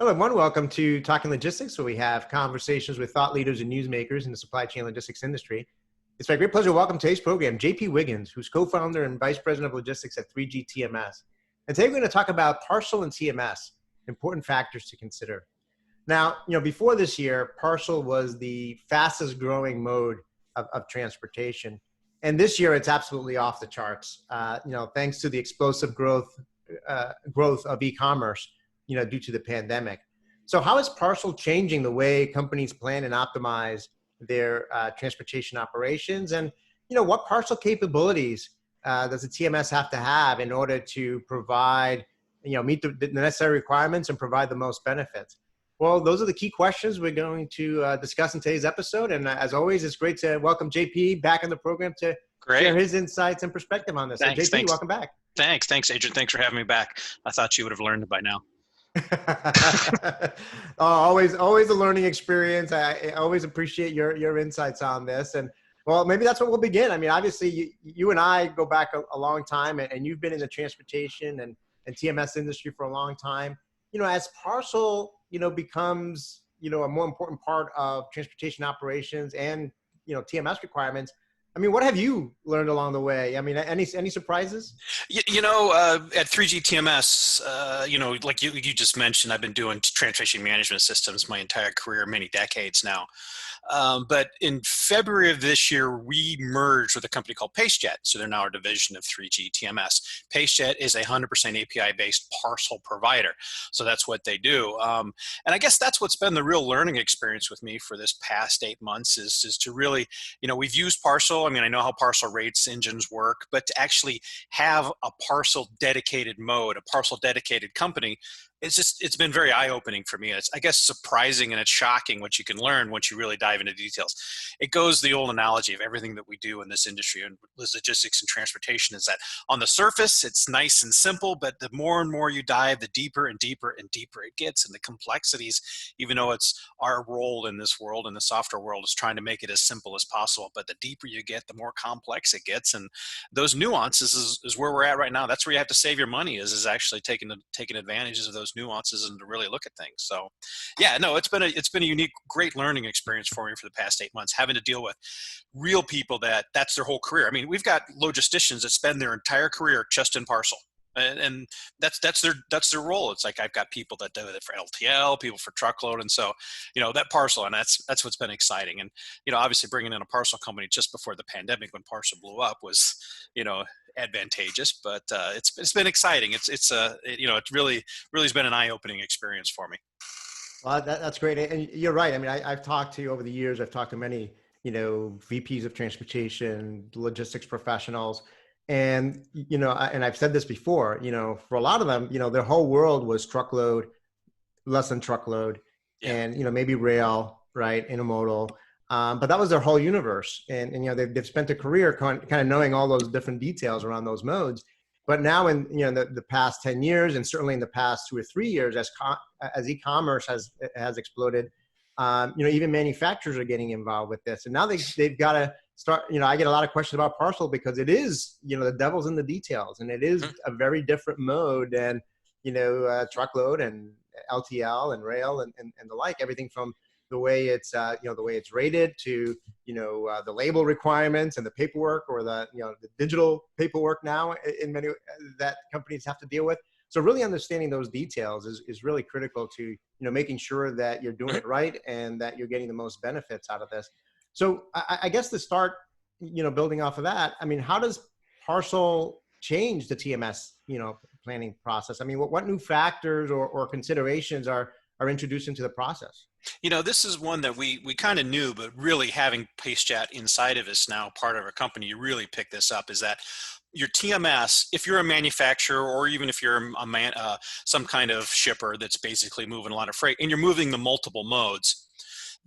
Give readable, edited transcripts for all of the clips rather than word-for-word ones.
Hello, everyone. Welcome to Talking Logistics, where we have conversations with thought leaders and newsmakers in the supply chain logistics industry. It's my great pleasure to welcome today's program JP Wiggins, who's co-founder and vice president of logistics at 3G TMS. And today we're going to talk about Parcel and TMS, important factors to consider. Now, before this year, Parcel was the fastest growing mode of transportation. And this year, it's absolutely off the charts, thanks to the explosive growth of e-commerce, due to the pandemic. So how is Parcel changing the way companies plan and optimize their transportation operations? And, what Parcel capabilities does the TMS have to have in order to provide, meet the necessary requirements and provide the most benefits? Well, those are the key questions we're going to discuss in today's episode. And as always, it's great to welcome JP back in the program to share his insights and perspective on this. Thanks, so JP, welcome back. Thanks, Adrian. Thanks for having me back. I thought you would have learned by now. Always a learning experience. I always appreciate your insights on this. And well, maybe that's what we'll begin. I mean, obviously you and I go back a long time, and you've been in the transportation and TMS industry for a long time. As Parcel, becomes, a more important part of transportation operations and, TMS requirements. I mean, what have you learned along the way? I mean, any surprises? At 3G TMS, like you just mentioned, I've been doing transportation management systems my entire career, many decades now. But in February of this year, we merged with a company called PaceJet. So they're now a division of 3G TMS. PaceJet is a 100% API-based parcel provider. So that's what they do. And I guess that's what's been the real learning experience with me for this past 8 months is to really, we've used Parcel. I mean, I know how Parcel rates engines work, but to actually have a Parcel dedicated mode, a Parcel dedicated company, it's been very eye-opening for me. It's, I guess, surprising and it's shocking what you can learn once you really dive into details. It goes the old analogy of everything that we do in this industry and logistics and transportation is that on the surface, it's nice and simple, but the more and more you dive, the deeper and deeper and deeper it gets. And the complexities, even though it's our role in this world, in the software world, is trying to make it as simple as possible. But the deeper you get, the more complex it gets. And those nuances is where we're at right now. That's where you have to save your money is actually taking advantages of those nuances and to really look at things. So yeah, no, it's been a unique, great learning experience for me for the past 8 months, having to deal with real people that's their whole career. I mean, we've got logisticians that spend their entire career just in Parcel. And that's their role. It's like I've got people that do it for LTL, people for truckload, and so that Parcel, and that's what's been exciting. And obviously bringing in a Parcel company just before the pandemic when Parcel blew up was advantageous, but it's been exciting. It really has been an eye-opening experience for me. Well, that's great, and you're right. I mean, I've talked to over the years. I've talked to many VPs of transportation, logistics professionals. And, and I've said this before, for a lot of them, their whole world was truckload, less than truckload, and, maybe rail, right, intermodal. But that was their whole universe. And they've spent a career kind of knowing all those different details around those modes. But now in, the past 10 years, and certainly in the past 2 or 3 years, as e-commerce has exploded, even manufacturers are getting involved with this. And now they've got to start, I get a lot of questions about Parcel because it is, the devil's in the details, and it is a very different mode than, truckload and LTL and rail and the like, everything from the way it's, the way it's rated to, the label requirements and the paperwork or the digital paperwork now in many that companies have to deal with. So really understanding those details is really critical to, making sure that you're doing it right and that you're getting the most benefits out of this. So I guess to start, building off of that, I mean, how does Parcel change the TMS, planning process? I mean, what new factors or considerations are introduced into the process? This is one that we kind of knew, but really having PaceJet inside of us now, part of our company, you really pick this up, is that your TMS, if you're a manufacturer or even if you're some kind of shipper that's basically moving a lot of freight and you're moving the multiple modes,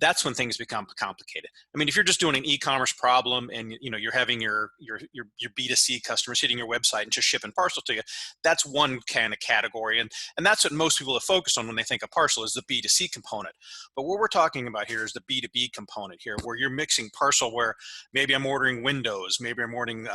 that's when things become complicated. I mean, if you're just doing an e-commerce problem and you're having your B2C customers hitting your website and just shipping parcel to you, that's one kind of category. And that's what most people have focused on when they think of parcel, is the B2C component. But what we're talking about here is the B2B component here, where you're mixing parcel, where maybe I'm ordering windows, maybe I'm ordering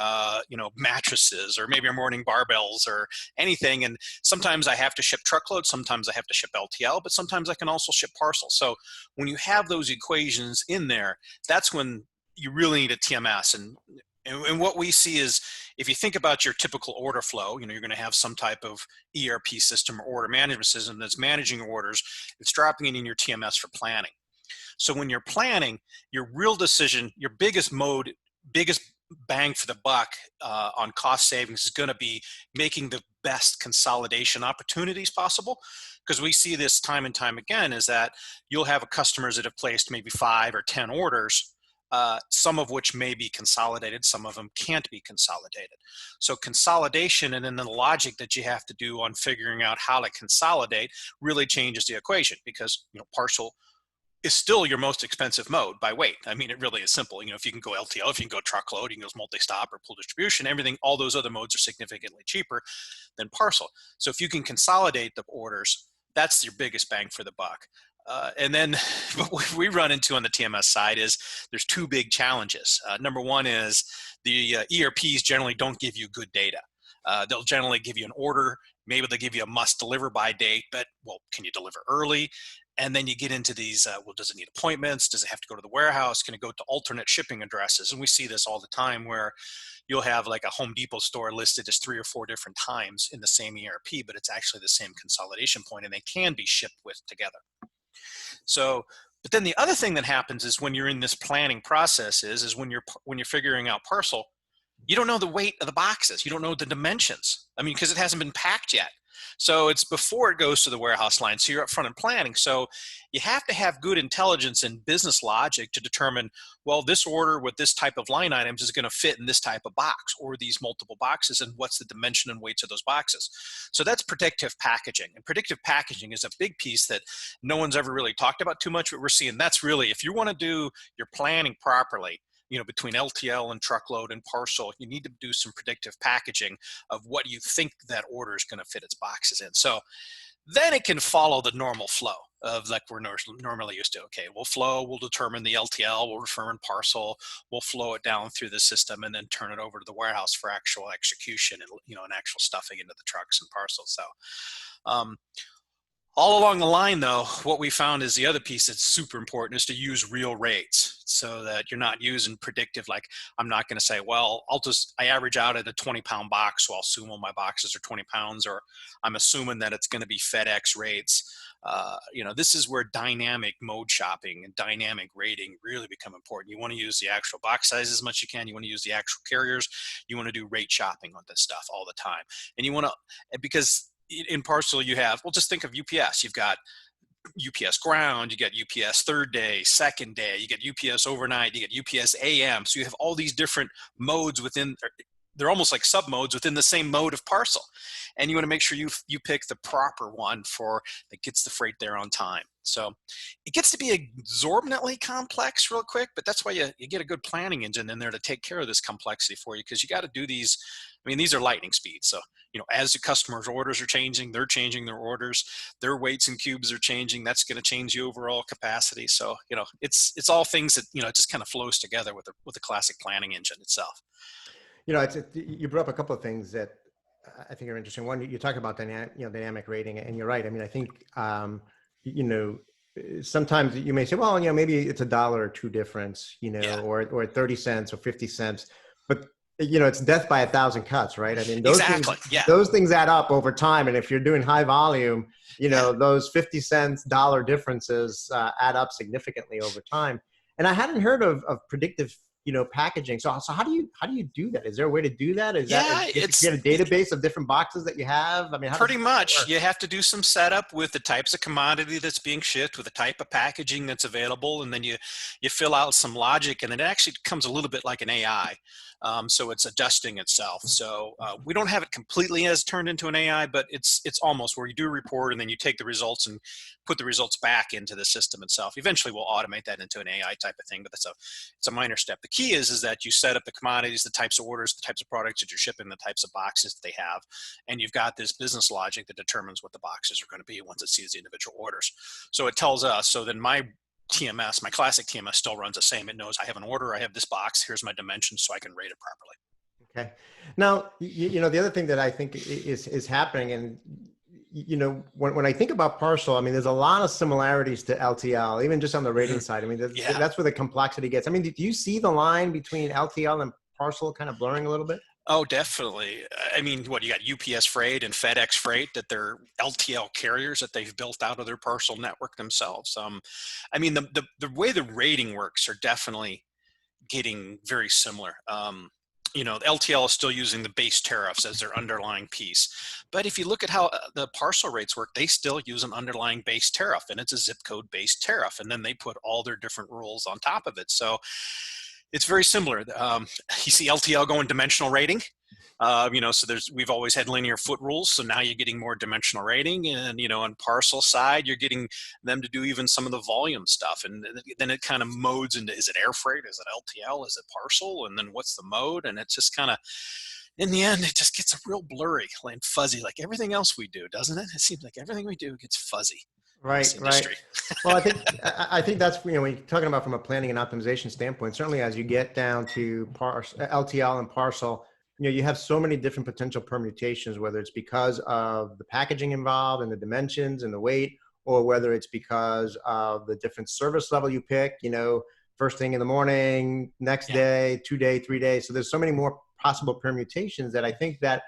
mattresses, or maybe I'm ordering barbells or anything. And sometimes I have to ship truckloads, sometimes I have to ship LTL, but sometimes I can also ship parcel. So when you have those equations in there, that's when you really need a TMS. And what we see is, if you think about your typical order flow, you're going to have some type of ERP system or order management system that's managing orders. It's dropping it in your TMS for planning. So when you're planning, your real decision, your biggest bang for the buck on cost savings is going to be making the best consolidation opportunities possible. Because we see this time and time again, is that you'll have customers that have placed maybe 5 or 10 orders, some of which may be consolidated, some of them can't be consolidated. So consolidation, and then the logic that you have to do on figuring out how to consolidate, really changes the equation, because parcel is still your most expensive mode by weight. I mean, it really is simple. If you can go LTL, if you can go truckload, you can go multi-stop or pool distribution, everything, all those other modes are significantly cheaper than parcel. So if you can consolidate the orders, that's your biggest bang for the buck. And then what we run into on the TMS side is there's 2 big challenges. Number one is the ERPs generally don't give you good data. They'll generally give you an order. Maybe they'll give you a must deliver by date, but can you deliver early? And then you get into these, does it need appointments? Does it have to go to the warehouse? Can it go to alternate shipping addresses? And we see this all the time, where you'll have like a Home Depot store listed as 3 or 4 different times in the same ERP, but it's actually the same consolidation point, and they can be shipped with together. So, but then the other thing that happens is, when you're in this planning process, is when you're figuring out parcel, you don't know the weight of the boxes. You don't know the dimensions. I mean, because it hasn't been packed yet. So it's before it goes to the warehouse line. So you're up front in planning. So you have to have good intelligence and business logic to determine, this order with this type of line items is going to fit in this type of box, or these multiple boxes, and what's the dimension and weights of those boxes. So that's predictive packaging. And predictive packaging is a big piece that no one's ever really talked about too much, but we're seeing that's really, if you want to do your planning properly, between LTL and truckload and parcel, you need to do some predictive packaging of what you think that order is going to fit its boxes in. So then it can follow the normal flow of, like we're normally used to. Okay, we'll determine the LTL, we'll determine parcel, we'll flow it down through the system, and then turn it over to the warehouse for actual execution and, and actual stuffing into the trucks and parcels. So, all along the line, though, what we found is the other piece that's super important is to use real rates, so that you're not using predictive. Like, I'm not going to say, I average out at a 20-pound box, so I'll assume all my boxes are 20 pounds, or I'm assuming that it's going to be FedEx rates. This is where dynamic mode shopping and dynamic rating really become important. You want to use the actual box size as much as you can. You want to use the actual carriers. You want to do rate shopping on this stuff all the time. And you want to, because in parcel you have, just think of UPS. You've got UPS ground, you get UPS 3rd day, 2nd day, you get UPS overnight, you get UPS AM. So you have all these different modes within, they're almost like sub modes within the same mode of parcel. And you want to make sure you pick the proper one that gets the freight there on time. So it gets to be exorbitantly complex real quick, but that's why you get a good planning engine in there to take care of this complexity for you, because you got to do these. I mean, these are lightning speeds. So, as the customer's orders are changing, they're changing their orders, their weights and cubes are changing. That's going to change the overall capacity. So, it's all things that, it just kind of flows together with the classic planning engine itself. You brought up a couple of things that I think are interesting. One, you talk about dynamic rating, and you're right. I mean, I think, sometimes you may say, maybe it's $1 or $2 difference, Yeah. or 30 cents or 50 cents, but it's death by 1,000 cuts, right? I mean, those things add up over time. And if you're doing high volume, those 50 cents, $1 differences add up significantly over time. And I hadn't heard of predictive, packaging. So how do you do that? Is there a way to do that? Is that get a database of different boxes that you have? I mean, pretty much. You have to do some setup with the types of commodity that's being shipped, with the type of packaging that's available, and then you fill out some logic, and it actually becomes a little bit like an AI. So it's adjusting itself. So we don't have it completely as turned into an AI, but it's almost, where you do a report and then you take the results and put the results back into the system itself. Eventually we'll automate that into an AI type of thing, but it's a minor step. The key is that you set up the commodities, the types of orders, the types of products that you're shipping, the types of boxes that they have, and you've got this business logic that determines what the boxes are going to be once it sees the individual orders. So it tells us, so then my TMS, my classic TMS, still runs the same. It knows I have an order, I have this box, here's my dimensions, so I can rate it properly. Okay. Now, the other thing that I think is happening, and when I think about Parcel, I mean, there's a lot of similarities to LTL, even just on the rating side. I mean, that's where the complexity gets. I mean, do you see the line between LTL and Parcel kind of blurring a little bit? Oh, definitely. I mean, what, you got UPS Freight and FedEx Freight, that they're LTL carriers that they've built out of their parcel network themselves. I mean, the way the rating works are definitely getting very similar. LTL is still using the base tariffs as their underlying piece. But if you look at how the parcel rates work, they still use an underlying base tariff, and it's a zip code based tariff. And then they put all their different rules on top of it. So it's very similar. You see LTL going dimensional rating. So we've always had linear foot rules. So now you're getting more dimensional rating, and, on parcel side, you're getting them to do even some of the volume stuff. And then it kind of modes into, is it air freight? Is it LTL? Is it parcel? And then what's the mode? And it's just kind of, in the end, it just gets real blurry and fuzzy, like everything else we do, doesn't it? It seems like everything we do gets fuzzy. Right. Well, I think that's, when you're talking about from a planning and optimization standpoint, certainly as you get down to LTL and Parcel, you have so many different potential permutations, whether it's because of the packaging involved and the dimensions and the weight, or whether it's because of the different service level you pick, first thing in the morning, next day, 2 day, 3 days. So there's so many more possible permutations that I think that,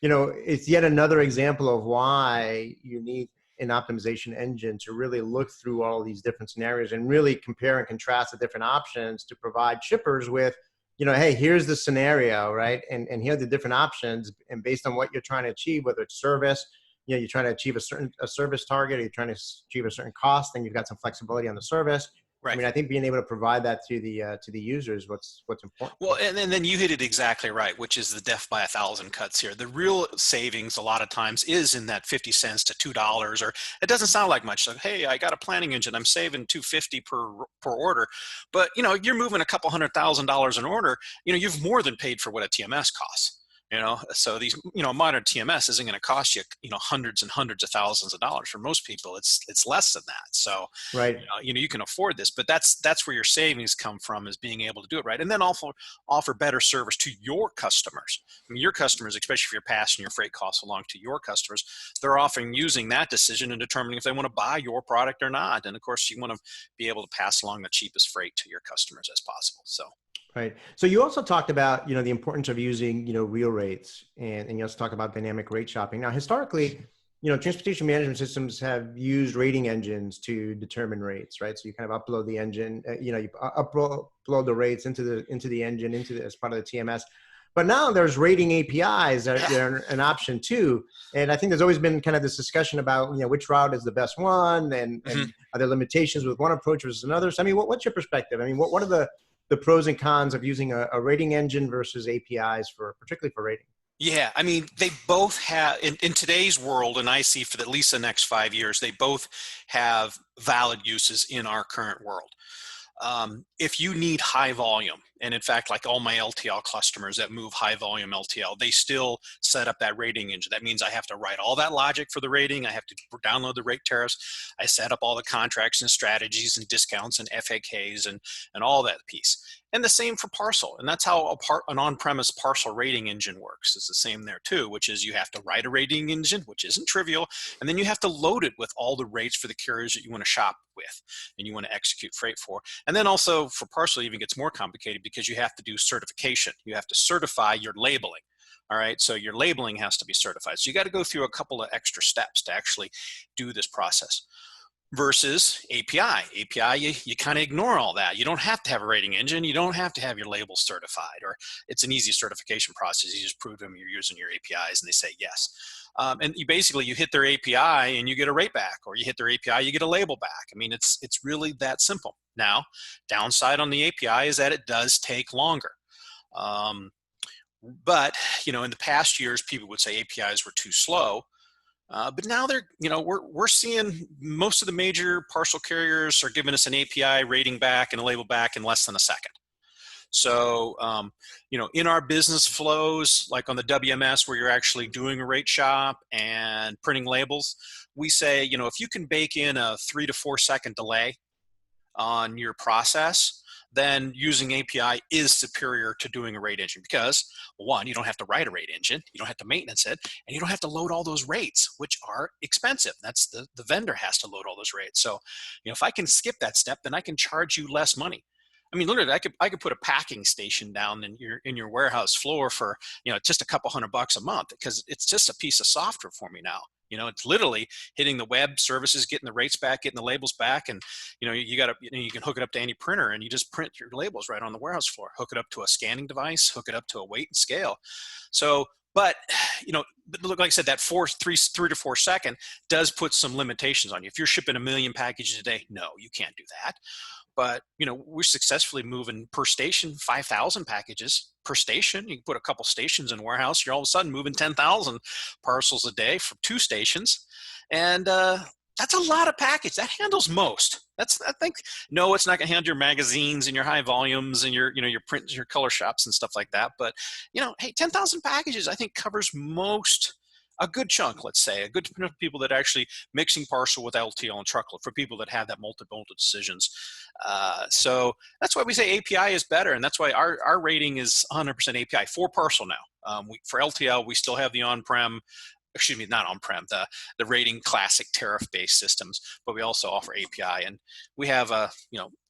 it's yet another example of why you need an optimization engine to really look through all these different scenarios and really compare and contrast the different options to provide shippers with, hey, here's the scenario, right? And here are the different options. And based on what you're trying to achieve, whether it's service, you're trying to achieve a service target, or you're trying to achieve a certain cost, then you've got some flexibility on the service. Right. I mean, I think being able to provide that to the users, what's important. Well, and then you hit it exactly right, which is the death by 1,000 cuts here. The real savings a lot of times is in that 50 cents to $2, or it doesn't sound like much. Like, hey, I got a planning engine, I'm saving $250 per order, but you're moving a couple $100,000 an order. You've more than paid for what a TMS costs. So these, modern TMS isn't going to cost you, hundreds and hundreds of thousands of dollars. For most people, it's less than that. So, right. You can afford this, but that's where your savings come from, is being able to do it right. And then also offer better service to your customers. I mean, your customers, especially if you're passing your freight costs along to your customers, they're often using that decision and determining if they want to buy your product or not. And of course, you want to be able to pass along the cheapest freight to your customers as possible. So. Right. So you also talked about, the importance of using, real rates, and you also talk about dynamic rate shopping. Now, historically, transportation management systems have used rating engines to determine rates, right? So you kind of upload the engine, you upload the rates into the engine, as part of the TMS. But now there's rating APIs that are an option too. And I think there's always been kind of this discussion about, which route is the best one, and are there limitations with one approach versus another? So, I mean, what's your perspective? I mean, what are the pros and cons of using a rating engine versus APIs, particularly for rating? Yeah, I mean, they both have, in today's world, and I see for at least the next 5 years, they both have valid uses in our current world. If you need high volume, and in fact, like all my LTL customers that move high volume LTL, they still set up that rating engine. That means I have to write all that logic for the rating. I have to download the rate tariffs. I set up all the contracts and strategies and discounts and FAKs and all that piece. And the same for Parcel. And that's how an on-premise Parcel rating engine works. It's the same there too, which is you have to write a rating engine, which isn't trivial, and then you have to load it with all the rates for the carriers that you want to shop with and you want to execute freight for. And then also for Parcel, it even gets more complicated because you have to do certification. You have to certify your labeling. All right, so your labeling has to be certified. So you got to go through a couple of extra steps to actually do this process. Versus API. API, you kind of ignore all that. You don't have to have a rating engine. You don't have to have your labels certified, or it's an easy certification process. You just prove them you're using your APIs and they say yes. And you hit their API and you get a rate back, or you hit their API, you get a label back. I mean, it's really that simple. Now, downside on the API is that it does take longer. Um, but in the past years, people would say APIs were too slow. But now we're seeing most of the major parcel carriers are giving us an API rating back and a label back in less than a second. So, in our business flows, like on the WMS where you're actually doing a rate shop and printing labels, we say, if you can bake in a 3 to 4 second delay on your process, then using API is superior to doing a rate engine because, one, you don't have to write a rate engine, you don't have to maintenance it, and you don't have to load all those rates, which are expensive. That's the vendor has to load all those rates. So, if I can skip that step, then I can charge you less money. I mean, literally, I could put a packing station down in your warehouse floor for just a couple $100 a month because it's just a piece of software for me now. It's literally hitting the web services, getting the rates back, getting the labels back, and you can hook it up to any printer and you just print your labels right on the warehouse floor. Hook it up to a scanning device, hook it up to a weight and scale. So, but like I said, that 3 to 4 second does put some limitations on you. If you're shipping 1 million packages a day, no, you can't do that. But we're successfully moving per station 5,000 packages per station. You can put a couple stations in a warehouse. You're all of a sudden moving 10,000 parcels a day for 2 stations, and that's a lot of package. That handles most. I think no, it's not going to handle your magazines and your high volumes and your print, your color shops and stuff like that. But hey, 10,000 packages I think covers most. A good chunk, let's say, a good people that are actually mixing parcel with LTL and truckload for people that have that multiple decisions. So that's why we say API is better, and that's why our rating is 100% API for parcel now. For LTL, we still have the on-prem, excuse me, not on-prem, the rating classic tariff-based systems, but we also offer API, and we have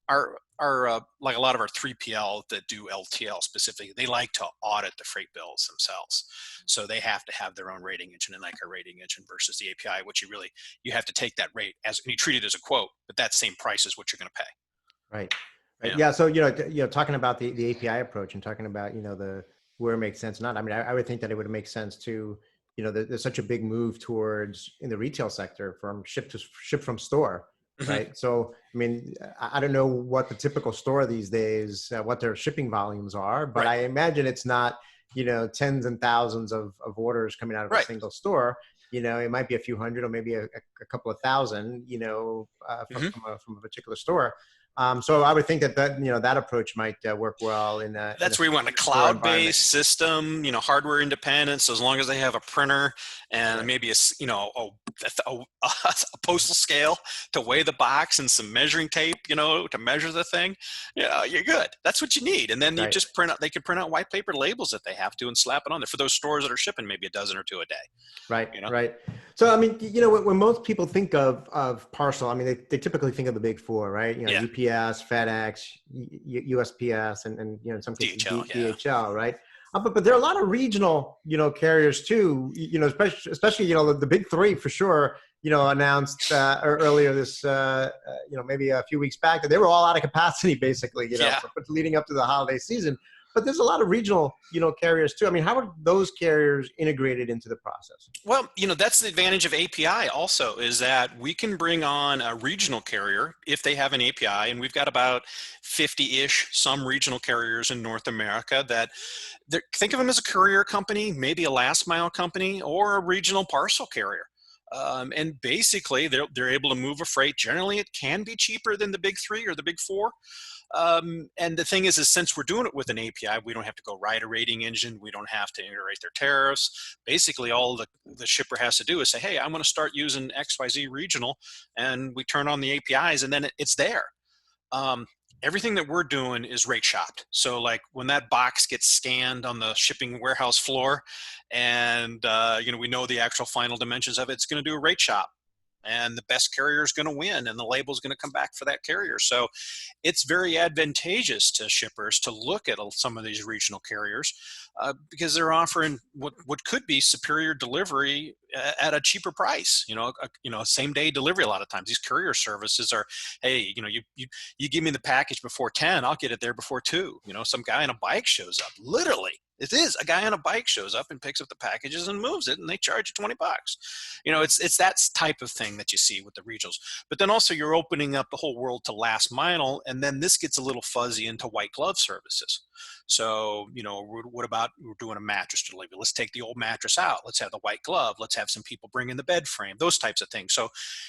our like a lot of our 3PL that do LTL specifically, they like to audit the freight bills themselves. So they have to have their own rating engine, and like our rating engine versus the API, which you have to take that rate and you treat it as a quote, but that same price is what you're going to pay. Right. Right. Yeah. So, talking about the API approach and talking about, where it makes sense or not. I mean, I would think that it would make sense to, there's such a big move towards in the retail sector from ship from store. Mm-hmm. Right. So, I mean, I don't know what the typical store these days, what their shipping volumes are, but right. I imagine it's not, tens and thousands of orders coming out of right. a single store. It might be a few hundred or maybe a couple of thousand, mm-hmm. from a particular store. So I would think that that approach might work well in that's where you want a cloud-based system, hardware independence, as long as they have a printer and right. maybe a postal scale to weigh the box and some measuring tape, to measure the thing. You're good. That's what you need. And then you right. just they can print out white paper labels if they have to and slap it on there for those stores that are shipping maybe a dozen or two a day. Right. Right. So, I mean, when most people think of parcel, I mean, they typically think of the big four, right? Yeah. UPS, FedEx, USPS, and in some cases DHL, right? But there are a lot of regional, carriers too. Especially the big three for sure. Announced earlier this, maybe a few weeks back that they were all out of capacity, basically, leading up to the holiday season. But there's a lot of regional, carriers too. I mean, how are those carriers integrated into the process? Well, that's the advantage of API also, is that we can bring on a regional carrier if they have an API, and we've got about 50-ish some regional carriers in North America that think of them as a courier company, maybe a last mile company, or a regional parcel carrier. And basically, they're able to move a freight. Generally, it can be cheaper than the big three or the big four. And the thing is since we're doing it with an API, we don't have to go write a rating engine. We don't have to iterate their tariffs. Basically, all the shipper has to do is say, hey, I'm going to start using XYZ regional, and we turn on the APIs, and then it's there. Everything that we're doing is rate shopped. So like when that box gets scanned on the shipping warehouse floor and, we know the actual final dimensions of it, it's going to do a rate shop. And the best carrier is going to win, and the label is going to come back for that carrier. So it's very advantageous to shippers to look at some of these regional carriers because they're offering what could be superior delivery at a cheaper price. Same day delivery. A lot of times these courier services are, hey, you give me the package before 10, I'll get it there before 2. Some guy on a bike shows up, literally. It is. A guy on a bike shows up and picks up the packages and moves it, and they charge you $20. It's that type of thing that you see with the regionals. But then also you're opening up the whole world to last mile, and then this gets a little fuzzy into white glove services. So, what about we're doing a mattress delivery? Let's take the old mattress out. Let's have the white glove. Let's have some people bring in the bed frame, those types of things. So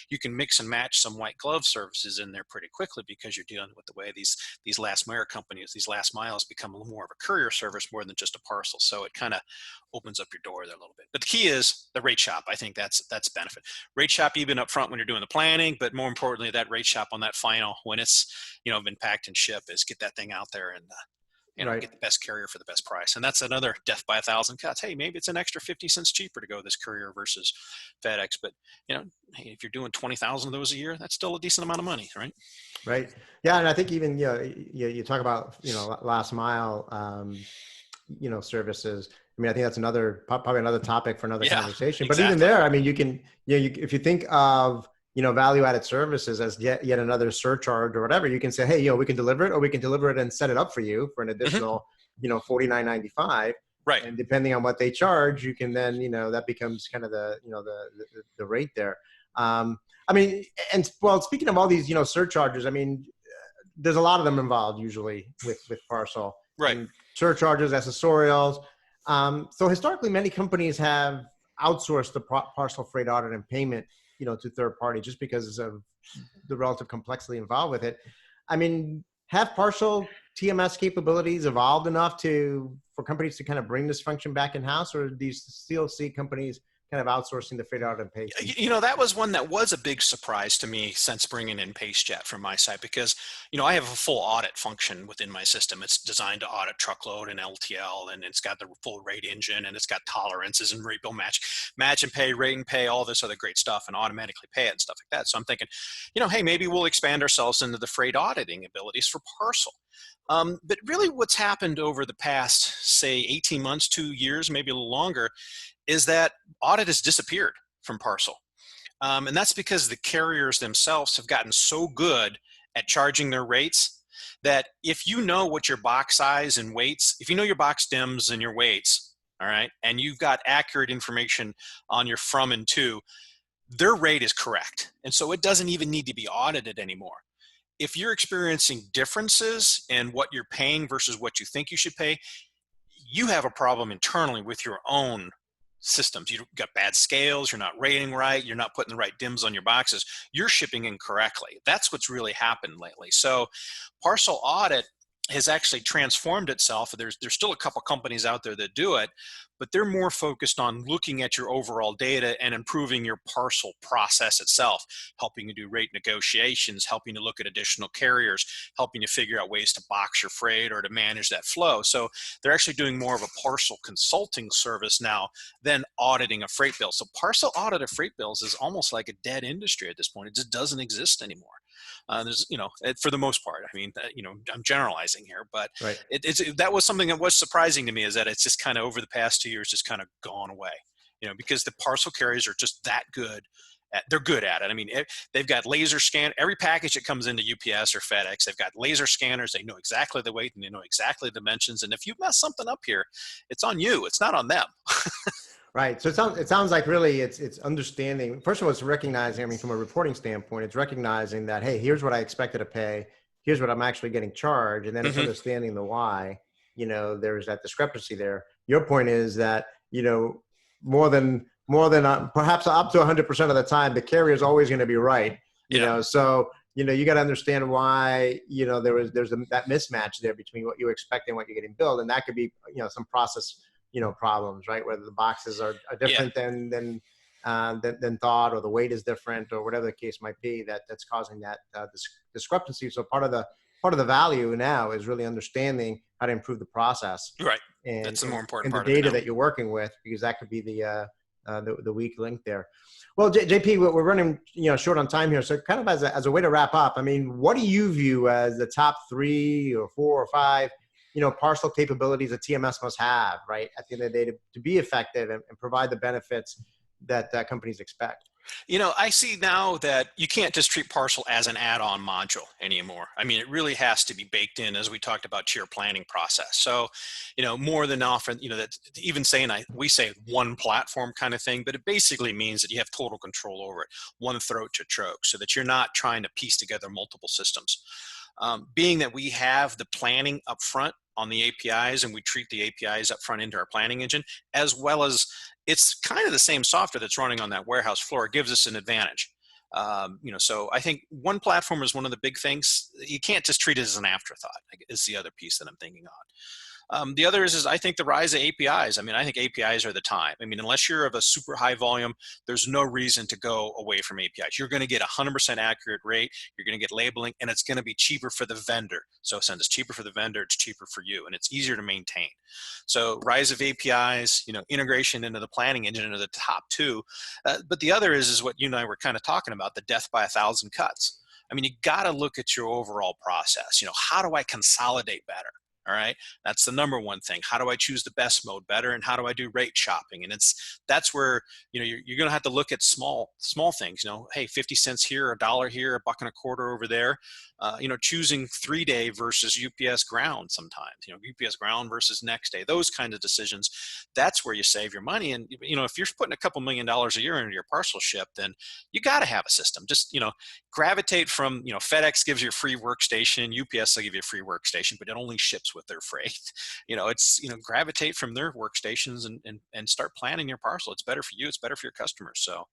you can mix and match some white glove services in there pretty quickly because you're dealing with the way these last mile companies, these last miles become a little more of a courier service more than just a parcel. So it kind of opens up your door there a little bit. But the key is the rate shop. I think that's benefit. Rate shop even up front when you're doing the planning, but more importantly, that rate shop on that final when it's been packed and shipped is get that thing out there and Right. get the best carrier for the best price. And that's another death by 1,000 cuts. Hey, maybe it's an extra 50 cents cheaper to go this courier versus FedEx. But, hey, if you're doing 20,000 of those a year, that's still a decent amount of money, right? Right. Yeah. And I think even, you talk about, last mile, services. I mean, I think that's probably another topic for another conversation, but exactly. even there, I mean, you can, if you think of, value-added services as yet another surcharge or whatever, you can say, hey, we can deliver it, or we can deliver it and set it up for you for an additional, $49.95. Right. And depending on what they charge, you can then, that becomes kind of the rate there. I mean, and well, speaking of all these, surcharges, I mean, there's a lot of them involved usually with Parcel. Right. And surcharges, accessorials. So historically, many companies have outsourced the parcel freight audit and payment, to third party just because of the relative complexity involved with it. I mean, have Parcel TMS capabilities evolved enough for companies to kind of bring this function back in-house, or do you still see companies kind of outsourcing the freight audit and pay? That was one that was a big surprise to me since bringing in PaceJet from my side, because, I have a full audit function within my system. It's designed to audit truckload and LTL, and it's got the full rate engine, and it's got tolerances and rate bill match and pay, rate and pay, all this other great stuff, and automatically pay it and stuff like that. So I'm thinking, hey, maybe we'll expand ourselves into the freight auditing abilities for Parcel. But really what's happened over the past, say, 18 months, 2 years, maybe a little longer, is that audit has disappeared from Parcel. And that's because the carriers themselves have gotten so good at charging their rates that if you know what your box size and weights, if you know your box dims and your weights, all right, and you've got accurate information on your from and to, their rate is correct. And so it doesn't even need to be audited anymore. If you're experiencing differences in what you're paying versus what you think you should pay, you have a problem internally with your own systems. You've got bad scales, you're not rating right, you're not putting the right dims on your boxes, you're shipping incorrectly. That's what's really happened lately. So Parcel Audit has actually transformed itself. There's still a couple companies out there that do it, but they're more focused on looking at your overall data and improving your parcel process itself, helping you do rate negotiations, helping you look at additional carriers, helping you figure out ways to box your freight or to manage that flow. So they're actually doing more of a parcel consulting service now than auditing a freight bill. So Parcel Audit of freight bills is almost like a dead industry at this point. It just doesn't exist anymore. There's, for the most part, I mean, I'm generalizing here, but right. That was something that was surprising to me, is that it's just kind of over the past 2 years, just kind of gone away, because the parcel carriers are just that good. They're good at it. I mean, they've got laser scan. Every package that comes into UPS or FedEx, they've got laser scanners. They know exactly the weight and they know exactly the dimensions. And if you mess something up here, it's on you. It's not on them. Right. So it sounds like really it's understanding. First of all, it's recognizing, I mean, from a reporting standpoint, it's recognizing that, hey, here's what I expected to pay. Here's what I'm actually getting charged. And then it's understanding the why, there's that discrepancy there. Your point is that, more than perhaps up to 100% of the time, the carrier is always going to be right. So, you got to understand why, there's that mismatch there between what you expect and what you're getting billed. And that could be, some process problems, right? Whether the boxes are different than thought, or the weight is different, or whatever the case might be, that's causing that discrepancy. So part of the value now is really understanding how to improve the process. Right. And that's the more important part of the data of it that you're working with, because that could be the weak link there. Well, JP, we're running short on time here. So kind of as a way to wrap up, I mean, what do you view as the top 3 or 4 or 5 parcel capabilities a TMS must have, right, at the end of the day to be effective and provide the benefits that companies expect? I see now that you can't just treat Parcel as an add-on module anymore. I mean, it really has to be baked in, as we talked about, to your planning process. So, more than often, that even saying we say one platform kind of thing, but it basically means that you have total control over it, one throat to choke, so that you're not trying to piece together multiple systems. Being that we have the planning up front on the APIs, and we treat the APIs up front into our planning engine, as well as it's kind of the same software that's running on that warehouse floor. It gives us an advantage. So I think one platform is one of the big things. You can't just treat it as an afterthought, is the other piece that I'm thinking on. The other is I think the rise of APIs. I mean, I think APIs are the time. I mean, unless you're of a super high volume, there's no reason to go away from APIs. You're going to get 100% accurate rate. You're going to get labeling, and it's going to be cheaper for the vendor. So since it's cheaper for the vendor, it's cheaper for you, and it's easier to maintain. So rise of APIs, integration into the planning engine are the top two. But the other is what you and I were kind of talking about, the death by 1,000 cuts. I mean, you got to look at your overall process. How do I consolidate better? All right. That's the number one thing. How do I choose the best mode better? And how do I do rate shopping? And that's where, you're going to have to look at small things, hey, 50 cents here, $1 here, $1.25 over there, choosing 3-day versus UPS ground sometimes, UPS ground versus next day, those kinds of decisions. That's where you save your money. And, if you're putting a couple $1 million a year into your parcel ship, then you got to have a system. Just, gravitate from, FedEx gives you a free workstation, UPS will give you a free workstation, but it only ships with their freight. Gravitate from their workstations and start planning your parcel. It's better for you. It's better for your customers. So,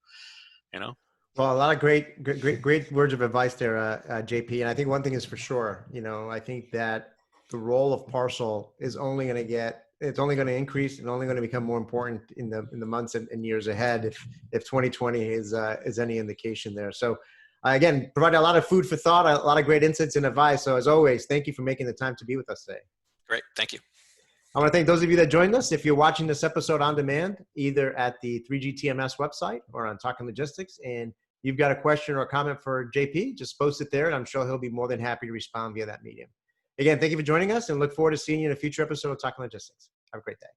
Well, a lot of great words of advice there, JP. And I think one thing is for sure, I think that the role of Parcel is only going to increase and only going to become more important in the months and years ahead. If 2020 is any indication there. So again, provided a lot of food for thought, a lot of great insights and advice. So as always, thank you for making the time to be with us today. Great. Thank you. I want to thank those of you that joined us. If you're watching this episode on demand, either at the 3G TMS website or on Talking Logistics, and you've got a question or a comment for JP, just post it there, and I'm sure he'll be more than happy to respond via that medium. Again, thank you for joining us, and look forward to seeing you in a future episode of Talking Logistics. Have a great day.